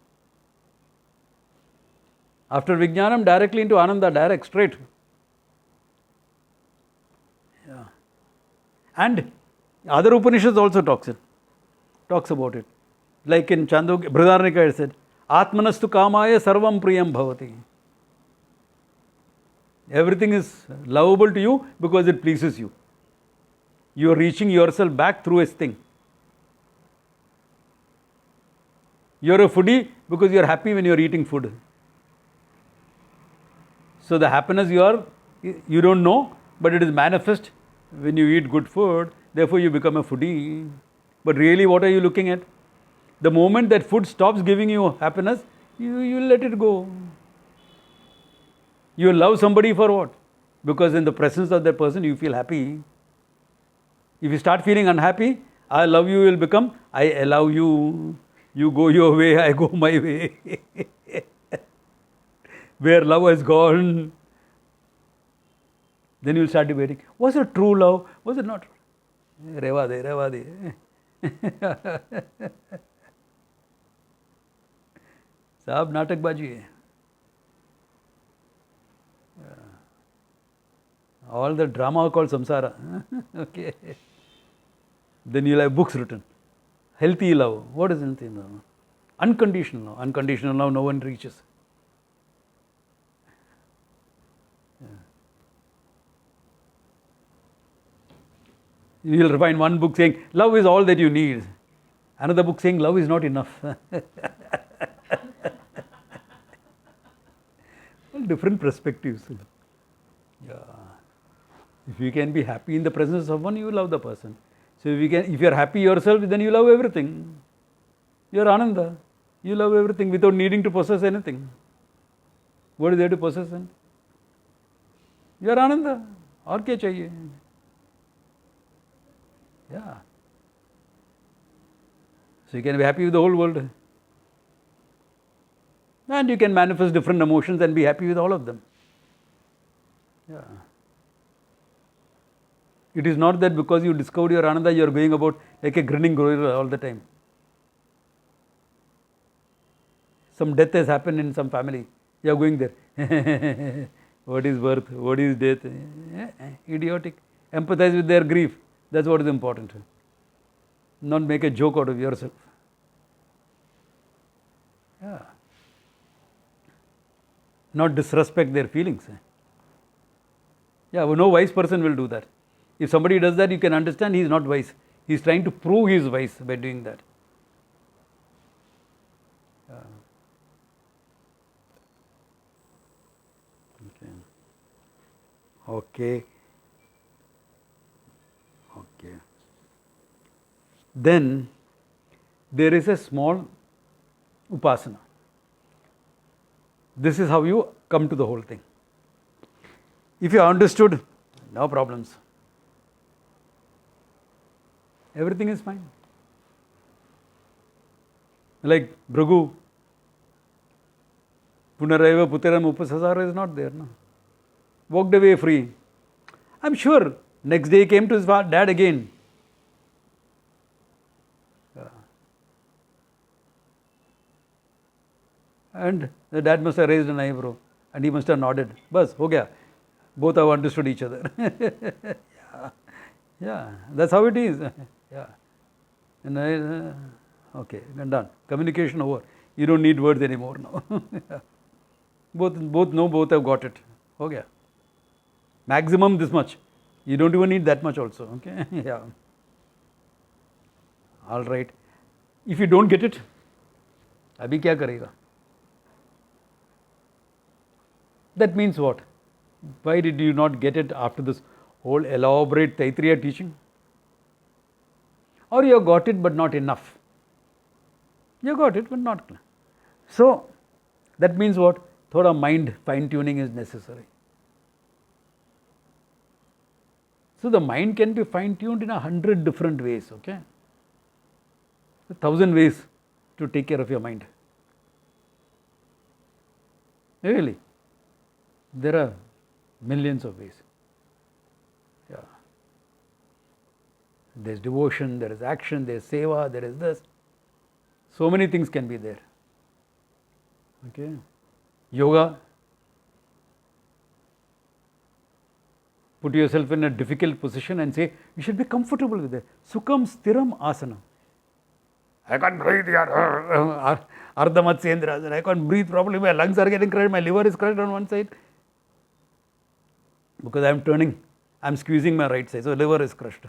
After Vijnanam, directly into Ananda, direct, straight. Yeah. And other Upanishads also talks about it. Like in Chandogya, Brihadaranyaka it said, Atmanastu kamaya sarvam priyam bhavati. Everything is lovable to you because it pleases you. You are reaching yourself back through a thing. You are a foodie because you are happy when you are eating food. So the happiness you don't know, but it is manifest when you eat good food. Therefore you become a foodie. But really what are you looking at? The moment that food stops giving you happiness, you let it go. You love somebody for what? Because in the presence of that person you feel happy. If you start feeling unhappy, I love you will become I allow you. You go your way, I go my way. Where love has gone, then you will start debating. Was it true love? Was it not? Reva de. Sahab natakbaji hai. All the drama called samsara. Okay. Then you'll have books written. Healthy love. What is healthy love? Unconditional love. Unconditional love no one reaches. You will find one book saying, love is all that you need. Another book saying, love is not enough. Well, different perspectives. Yeah. If you can be happy in the presence of someone, you love the person. So if you are happy yourself, then you love everything. You are Ananda. You love everything without needing to possess anything. What is there to possess then? You are Ananda. और क्या चाहिए? Yeah. So you can be happy with the whole world. And you can manifest different emotions and be happy with all of them. Yeah. It is not that because you discovered your Ananda, you are going about like a grinning gorilla all the time. Some death has happened in some family. You are going there. What is birth? What is death? Idiotic. Empathize with their grief. That's what is important. Not make a joke out of yourself. Yeah. Not disrespect their feelings. Yeah, no wise person will do that. If somebody does that, you can understand he is not wise. He is trying to prove he is wise by doing that. Yeah. Okay. Okay. Then there is a small upasana. This is how you come to the whole thing. If you understood, no problems. Everything is fine. Like Bhrigu, Punaraiva Puttaram Upasasara is not there. No? Walked away free. I'm sure next day he came to his dad again. And the dad must have raised an eyebrow and he must have nodded. Bas, ho gaya. Both have understood each other. Yeah, that's how it is. Yeah. And okay, done. Communication over. You don't need words anymore now. Both know, both have got it. Ho gaya. Maximum this much. You don't even need that much also. Okay. Yeah. All right. If you don't get it, abhi kya karega? That means what? Why did you not get it after this whole elaborate Taittiriiya teaching? Or you have got it but not enough. You got it but not enough. So that means what? Thoda mind fine tuning is necessary. So the mind can be fine tuned in 100 different ways, okay? 1,000 ways to take care of your mind. Really. There are millions of ways. Yeah. There is devotion, there is action, there is seva, there is this. So many things can be there. Okay. Yoga. Put yourself in a difficult position and say, you should be comfortable with it. Sukham stiram asana. I can't breathe, Ardha Matsyendrasana. I can't breathe properly. My lungs are getting crushed. My liver is crushed on one side. Because I am squeezing my right side. So liver is crushed.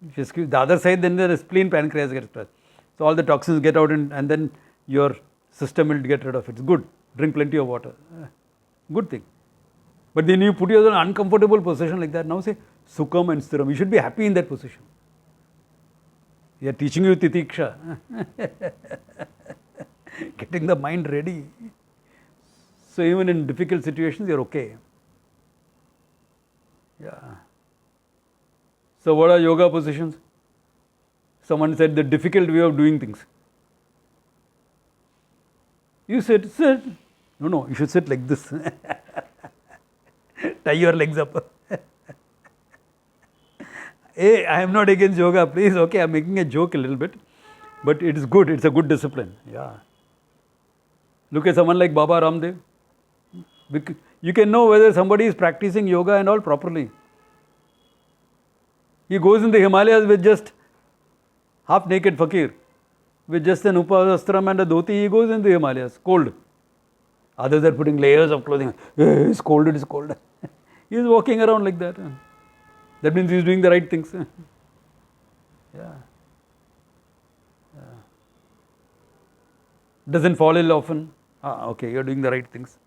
If you squeeze the other side, then the spleen, pancreas gets crushed. So all the toxins get out and then your system will get rid of it. It's good. Drink plenty of water. Good thing. But then you put yourself in an uncomfortable position like that. Now say, Sukham and Stiram. You should be happy in that position. We are teaching you Titiksha. Getting the mind ready. So even in difficult situations, you are okay. Yeah. So what are yoga positions? Someone said the difficult way of doing things. You sit. No, you should sit like this. Tie your legs up. Hey, I am not against yoga, please. Okay, I am making a joke a little bit. But it is good. It's a good discipline. Yeah. Look at someone like Baba Ramdev. You can know whether somebody is practicing yoga and all properly. He goes in the Himalayas with just half-naked fakir. With just an upastram and a dhoti, he goes in the Himalayas, cold. Others are putting layers of clothing. It's cold, it is cold. He is walking around like that. That means he is doing the right things. Yeah. Doesn't fall ill often. Okay, you're doing the right things.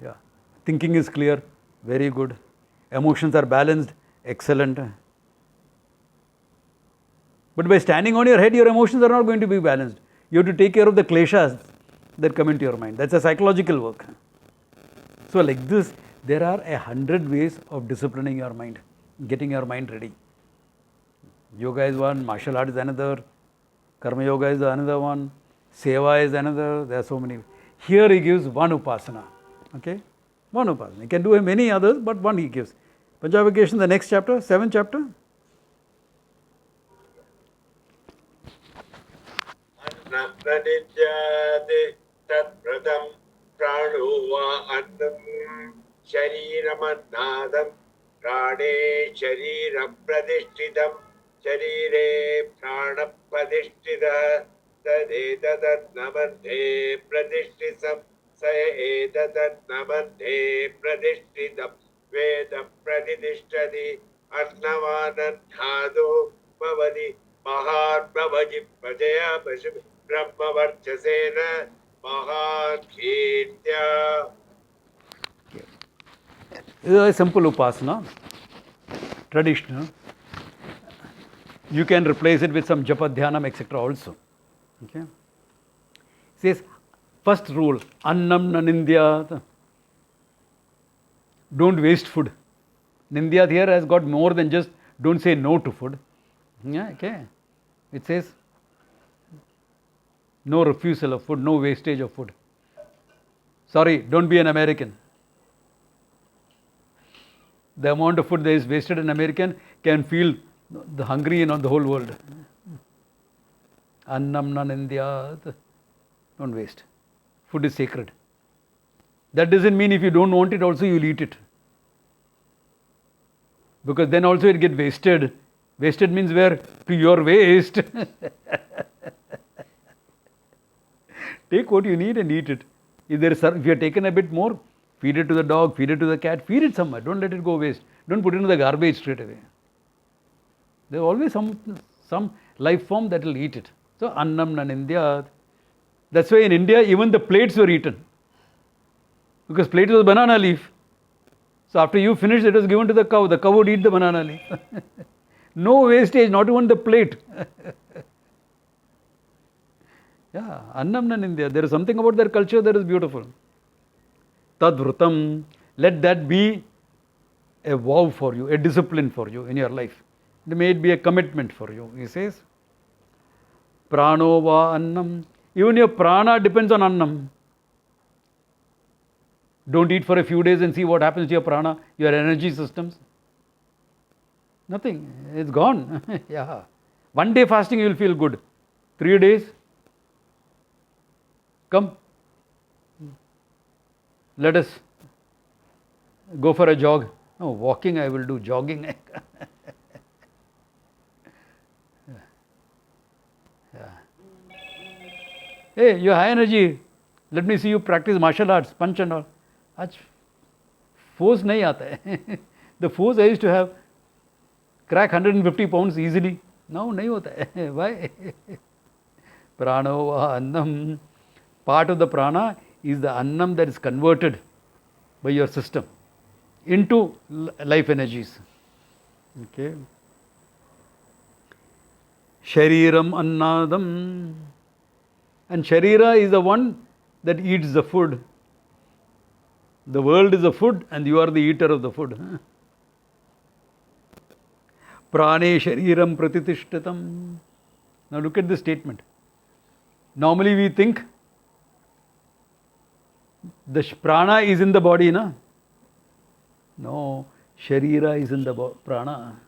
Yeah. Thinking is clear, very good. Emotions are balanced, excellent. But by standing on your head, your emotions are not going to be balanced. You have to take care of the kleshas that come into your mind. That's a psychological work. So like this, there are 100 ways of disciplining your mind, getting your mind ready. Yoga is one, martial art is another, karma yoga is another one, seva is another. There are so many. Here he gives one upasana. Okay? One upasana. He can do many others, but one he gives. Panchavacation, the next chapter, 7th chapter. Annamnanityate tatvratam prano va annam shareeramannadam prane shareeram pradishthidam sharire prana pradishtida tadetatnamante pradishthidam saetatnamante pradishtidam veda pradishtadi arnavanadhado bhavati महात्मभजि प्रजया पशु ब्रह्मवर्चसेन महाकीर्त्या. This is a simple upasana, traditional. You can replace it with some japa dhyanam, etc. also. Okay. It says, first rule, annam na nindyat. Don't waste food. Nindyat here has got more than just don't say no to food. Yeah, okay. It says no refusal of food, no wastage of food. Sorry, don't be an American. The amount of food that is wasted in American can feel the hungry in the whole world. Annam na nindyat. Don't waste. Food is sacred. That doesn't mean if you don't want it also you'll eat it. Because then also it gets wasted. Wasted means where? To your waste. Take what you need and eat it. If you have taken a bit more, feed it to the dog, feed it to the cat, feed it somewhere. Don't let it go waste. Don't put it in the garbage straight away. There is always some life form that will eat it. So, annam na nindyat. That's why in India, even the plates were eaten. Because plate was banana leaf. So, after you finished, it was given to the cow. The cow would eat the banana leaf. No wastage, not even the plate. Yeah, annam na nindyat. There is something about their culture that is beautiful. Tadvrutam. Let that be a vow for you, a discipline for you in your life. It may be a commitment for you. He says, prano va annam. Even your prana depends on annam. Don't eat for a few days and see what happens to your prana, your energy systems. Nothing. It's gone. Yeah. One day fasting you will feel good. 3 days. Come. Let us go for a jog. No, walking I will do, jogging. Yeah. Hey, you have high energy. Let me see you practice martial arts, punch and all. आज force नहीं आता है. The force I used to have, crack 150 pounds easily. Now नहीं होता है. Why? Prano va annam. Part of the prana is the annam that is converted by your system into life energies. Okay. Shariram annadam. And Sharira is the one that eats the food. The world is the food and you are the eater of the food. Prane shariram pratitishtatam. Now look at this statement. Normally we think the prana is in the body, na? No, sharira is in the prana.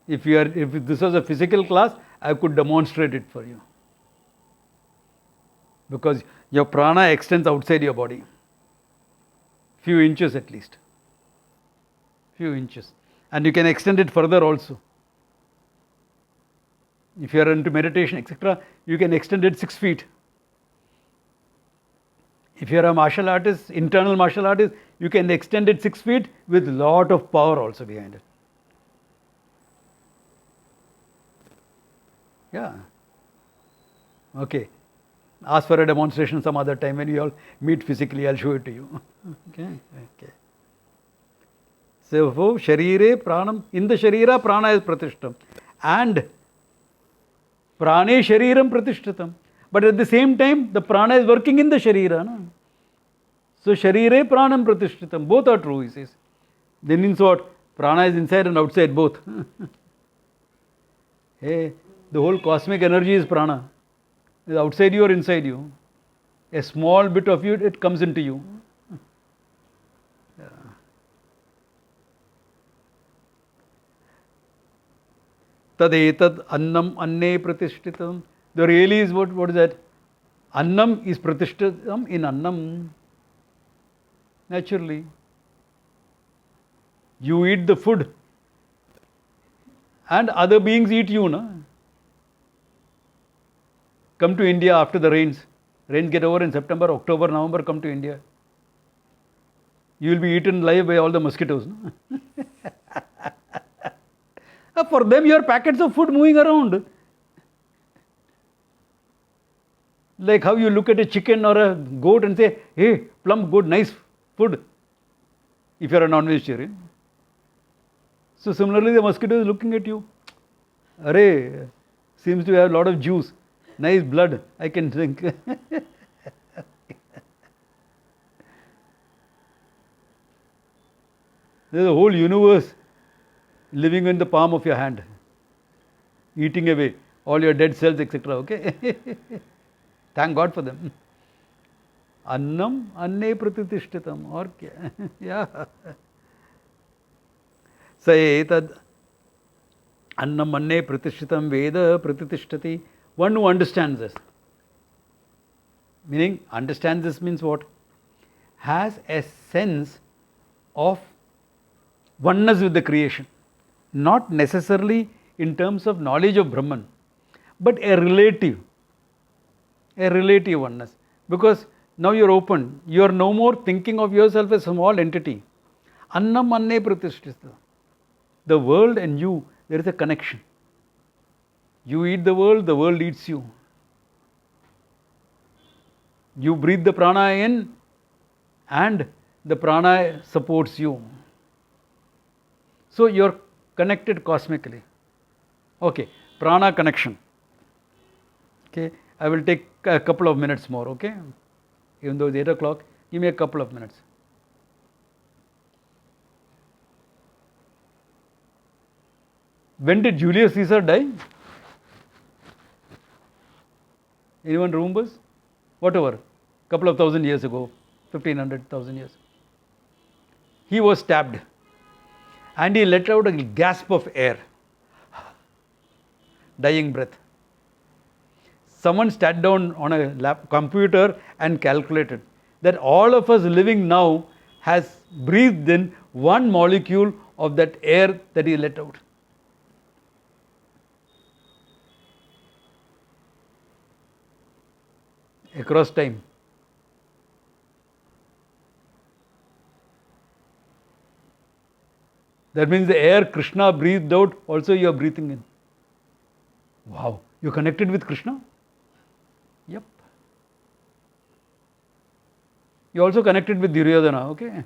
If this was a physical class, I could demonstrate it for you. Because your prana extends outside your body. Few inches at least. Few inches. And you can extend it further also. If you are into meditation, etc., you can extend it 6 feet. If you are a martial artist, internal martial artist, you can extend it 6 feet with lot of power also behind it. Yeah. Okay. Ask for a demonstration some other time when we all meet physically. I'll show it to you. Okay. Okay. So, Sharire Pranam, in the Sharira, Prana is Pratishtam. And Prane Shariram Pratishtatam. But at the same time, the Prana is working in the Sharira. No? So, Sharire Pranam Pratishtatam. Both are true, he says. That means what? Prana is inside and outside both. Hey, the whole cosmic energy is Prana. It's outside you or inside you. A small bit of you, it comes into you. Tadetad annam anne pratishtitam. The really is what is that? Annam is pratishtitam in annam. Naturally. You eat the food and other beings eat you. No? Come to India after the rains. Rains get over in September, October, November, come to India. You will be eaten live by all the mosquitoes. No? For them, you are packets of food moving around. Like how you look at a chicken or a goat and say, hey, plump, good, nice food, if you are a non-vegetarian. So similarly, the mosquito is looking at you. Array, seems to have a lot of juice, nice blood, I can drink. There's a whole universe living in the palm of your hand, eating away all your dead cells, etc. Okay? Thank God for them. Annam anne pratitishtitam. Or kya? Yeah. Sayetad annam anne pratishtitam veda pratitishthati. One who understands this. Meaning, understands this means what? Has a sense of oneness with the creation. Not necessarily in terms of knowledge of Brahman, but a relative oneness. Because now you are open, you are no more thinking of yourself as a small entity. Annam anne pratishtita. The world and you, there is a connection. You eat the world eats you. You breathe the prana in and the prana supports you. So you are connected cosmically. Okay, prana connection. Okay, I will take a couple of minutes more, okay? Even though it's 8 o'clock, give me a couple of minutes. When did Julius Caesar die? Anyone remembers? Whatever, couple of thousand years ago, 1500,000 years. He was stabbed and he let out a gasp of air, dying breath. Someone sat down on a computer and calculated that all of us living now has breathed in one molecule of that air that he let out. Across time. That means the air Krishna breathed out, also you are breathing in. Wow, you connected with Krishna? Yep. You also connected with Duryodhana, okay?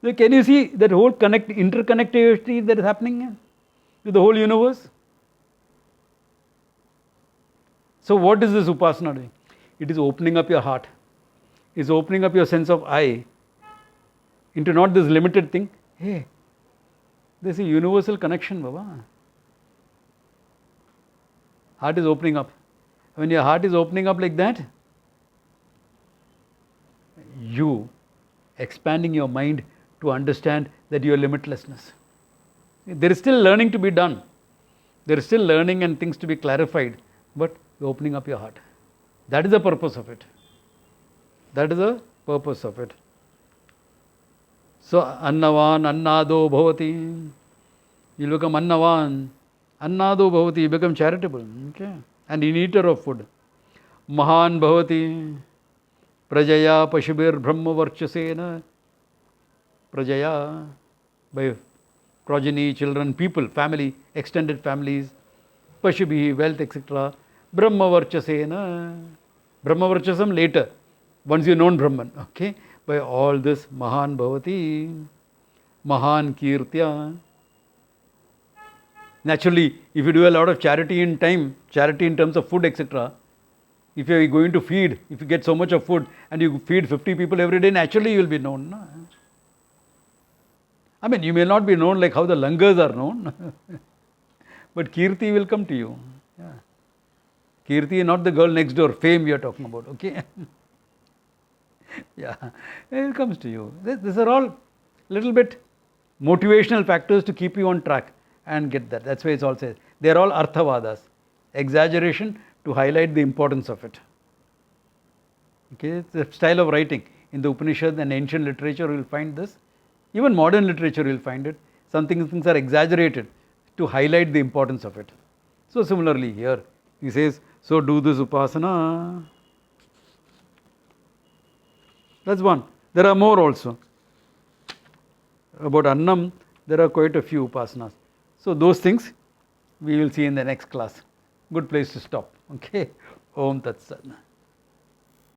So can you see that whole interconnectivity that is happening with the whole universe? So what is this upasana doing? It is opening up your heart. It is opening up your sense of I into not this limited thing. Hey, there's a universal connection, Baba. Heart is opening up. When your heart is opening up like that, you expanding your mind to understand that your limitlessness. There is still learning to be done. There is still learning and things to be clarified, but you're opening up your heart. That is the purpose of it. That is the purpose of it. So, annavan, annado bhavati. You become annavan. Annado bhavati, you become charitable. Okay. And an eater of food. Mahan bhavati. Prajaya pashubir brahma varchasena. Prajaya, by progeny, children, people, family, extended families, Pashubi, wealth, etc. Brahma varchasena. Brahma varchasam later, once you known Brahman. Okay. By all this, Mahan bhavati. Mahan kirtya. Naturally, if you do a lot of charity in time, charity in terms of food, etc., if you are going to feed, if you get so much of food and you feed 50 people every day, naturally you will be known. No? I mean, you may not be known like how the langars are known, but Kirti will come to you. Yeah. Kirti, not the girl next door, fame you are talking about, okay? Yeah, it comes to you. These are all little bit motivational factors to keep you on track and get that. That's why it's all said. They are all arthavadas, exaggeration to highlight the importance of it. Okay, it's a style of writing. In the Upanishad and ancient literature, you will find this. Even modern literature, you will find it. Some things are exaggerated to highlight the importance of it. So similarly here, he says, so do this upasana. That's one. There are more also. About Annam, there are quite a few upasanas. So those things we will see in the next class. Good place to stop. Okay. Om Tat Sat.